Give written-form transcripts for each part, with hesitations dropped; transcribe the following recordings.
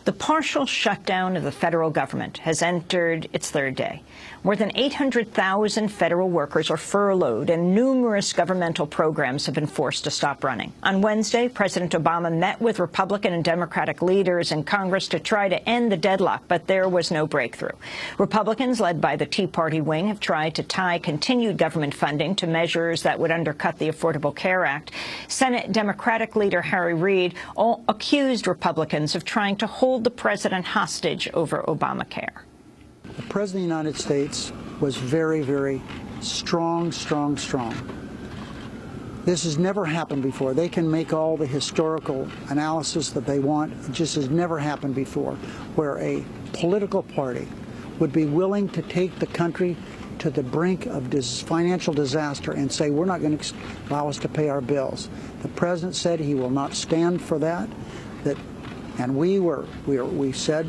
The partial shutdown of the federal government has entered its third day. More than 800,000 federal workers are furloughed, and numerous governmental programs have been forced to stop running. On Wednesday, President Obama met with Republican and Democratic leaders in Congress to try to end the deadlock, but there was no breakthrough. Republicans, led by the Tea Party wing, have tried to tie continued government funding to measures that would undercut the Affordable Care Act. Senate Democratic leader Harry Reid accused Republicans of trying to hold the president hostage over Obamacare. The President of the United States was very, very strong. This has never happened before. They can make all the historical analysis that they want. It just has never happened before, where a political party would be willing to take the country to the brink of financial disaster and say, we're not going to allow us to pay our bills. The President said he will not stand for that. And we said,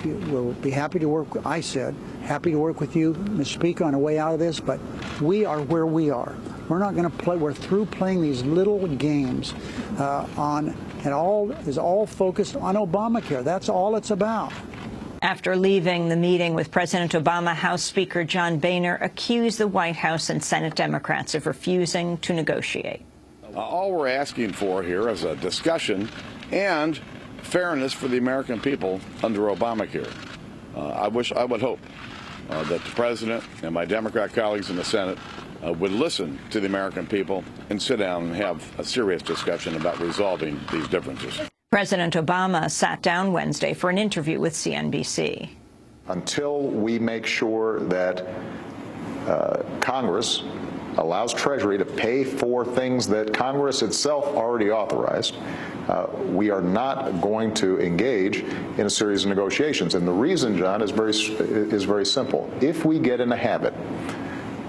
we'll be happy to work. I said, happy to work with you, Mr. Speaker, on a way out of this. But we are where we are. We're not going to play. We're through playing these little games and all is all focused on Obamacare. That's all it's about. After leaving the meeting with President Obama, House Speaker John Boehner accused the White House and Senate Democrats of refusing to negotiate. All we're asking for here is a discussion and fairness for the American people under Obamacare. I would hope that the President and my Democrat colleagues in the Senate would listen to the American people and sit down and have a serious discussion about resolving these differences. President Obama sat down Wednesday for an interview with CNBC. Until we make sure that Congress allows Treasury to pay for things that Congress itself already authorized, we are not going to engage in a series of negotiations. And the reason, John, is very simple. If we get in a habit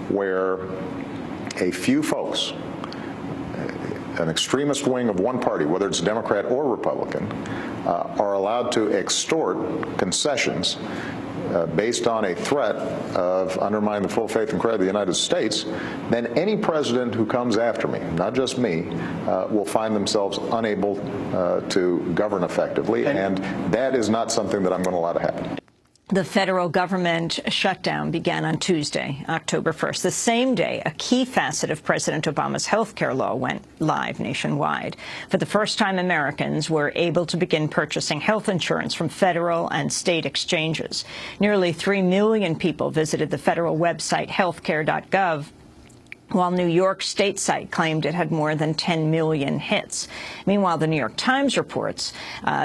where a few folks, an extremist wing of one party, whether it's Democrat or Republican, are allowed to extort concessions based on a threat of undermining the full faith and credit of the United States, then any president who comes after me, not just me, will find themselves unable to govern effectively, and that is not something that I'm going to allow to happen. The federal government shutdown began on Tuesday, October 1st. The same day, a key facet of President Obama's health care law went live nationwide. For the first time, Americans were able to begin purchasing health insurance from federal and state exchanges. Nearly 3 million people visited the federal website healthcare.gov, while New York state site claimed it had more than 10 million hits. Meanwhile, the New York Times reports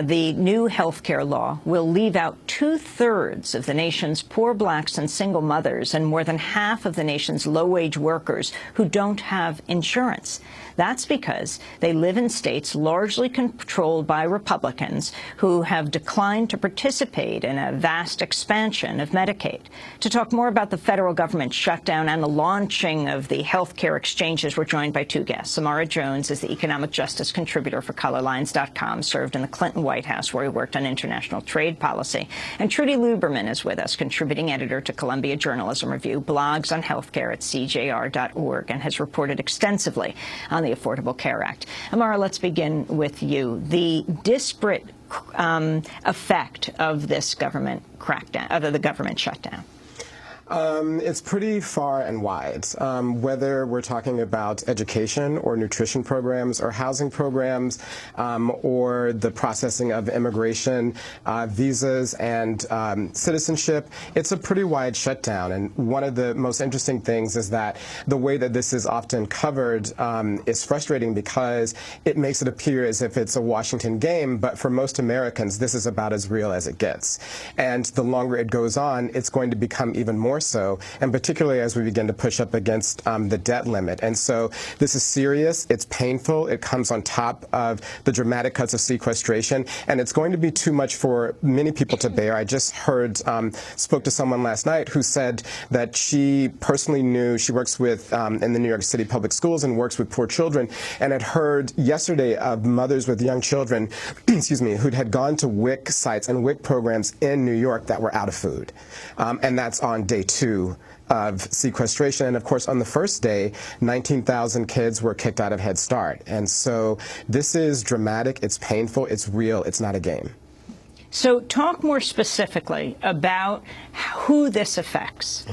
the new health care law will leave out 2/3 of the nation's poor blacks and single mothers and more than half of the nation's low-wage workers who don't have insurance. That's because they live in states largely controlled by Republicans who have declined to participate in a vast expansion of Medicaid. To talk more about the federal government shutdown and the launching of the health care exchanges, we're joined by two guests. Samara Jones is the economic justice contributor for colorlines.com, served in the Clinton White House where he worked on international trade policy. And Trudy Luberman is with us, contributing editor to Columbia Journalism Review, blogs on healthcare at cjr.org, and has reported extensively on the Affordable Care Act. Amara, let's begin with you. The disparate effect of this government crackdown, of the government shutdown. It's pretty far and wide, whether we're talking about education or nutrition programs or housing programs or the processing of immigration, visas, and citizenship. It's a pretty wide shutdown. And one of the most interesting things is that the way that this is often covered is frustrating because it makes it appear as if it's a Washington game, but for most Americans, this is about as real as it gets. And the longer it goes on, it's going to become even more so, and particularly as we begin to push up against the debt limit. And so this is serious, it's painful, it comes on top of the dramatic cuts of sequestration, and it's going to be too much for many people to bear. I just heard, spoke to someone last night who said that she personally knew, she works with in the New York City public schools and works with poor children, and had heard yesterday of mothers with young children, excuse me, who had gone to WIC sites and WIC programs in New York that were out of food. And that's on day 2 of sequestration. And of course, on the first day, 19,000 kids were kicked out of Head Start. And so this is dramatic, it's painful, it's real, it's not a game. So talk more specifically about who this affects.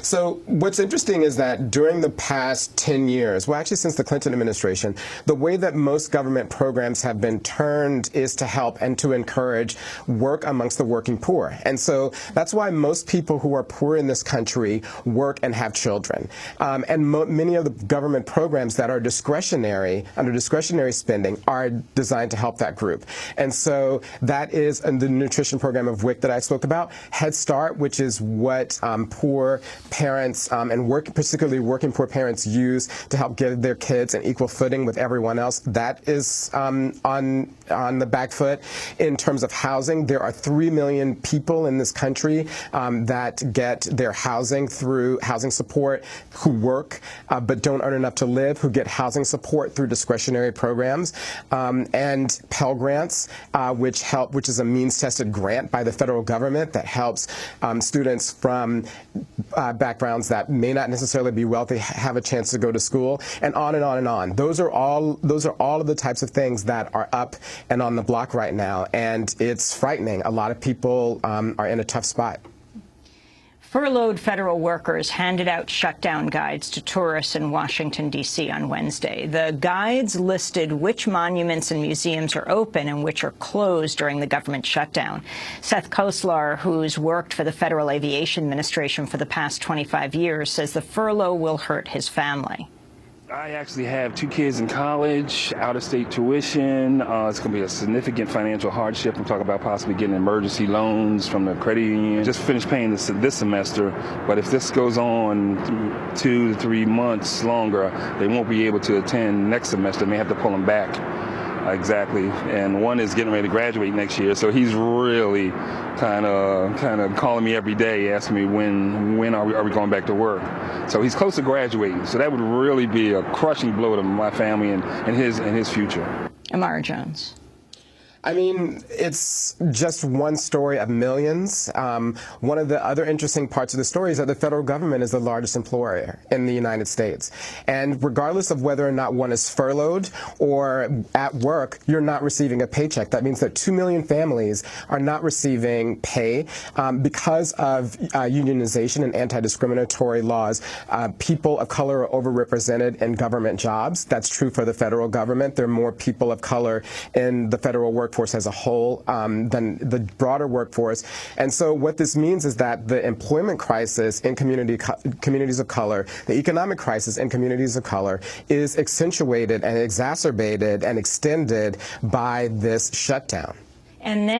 So what's interesting is that during the past 10 years, well, actually since the Clinton administration, the way that most government programs have been turned is to help and to encourage work amongst the working poor. And so that's why most people who are poor in this country work and have children. And many of the government programs that are discretionary, under discretionary spending, are designed to help that group. And so that is the nutrition program of WIC that I spoke about. Head Start, which is what poor parents and particularly working poor parents use to help give their kids an equal footing with everyone else, that is on the back foot. In terms of housing, there are 3 million people in this country that get their housing through housing support, who work but don't earn enough to live, who get housing support through discretionary programs, and Pell Grants, which is a means-tested grant by the federal government that helps students from backgrounds that may not necessarily be wealthy have a chance to go to school, and on and on and on. Those are all of the types of things that are up and on the block right now, and it's frightening. A lot of people are in a tough spot. Furloughed federal workers handed out shutdown guides to tourists in Washington, D.C. on Wednesday. The guides listed which monuments and museums are open and which are closed during the government shutdown. Seth Koslar, who's worked for the Federal Aviation Administration for the past 25 years, says the furlough will hurt his family. I actually have 2 kids in college, out-of-state tuition. It's going to be a significant financial hardship. I'm talking about possibly getting emergency loans from the credit union. Just finished paying this semester, but if this goes on 2 to 3 months longer, they won't be able to attend next semester. They may have to pull them back. Exactly, and one is getting ready to graduate next year, so he's really kind of calling me every day, asking me when are we going back to work. So he's close to graduating, so that would really be a crushing blow to my family and his future. Amara Jones. I mean, it's just one story of millions. One of the other interesting parts of the story is that the federal government is the largest employer in the United States. And regardless of whether or not one is furloughed or at work, you're not receiving a paycheck. That means that 2 million families are not receiving pay because of unionization and anti-discriminatory laws. People of color are overrepresented in government jobs. That's true for the federal government. There are more people of color in the federal workforce as a whole than the broader workforce. And so what this means is that the employment crisis in communities of color, the economic crisis in communities of color, is accentuated and exacerbated and extended by this shutdown. And then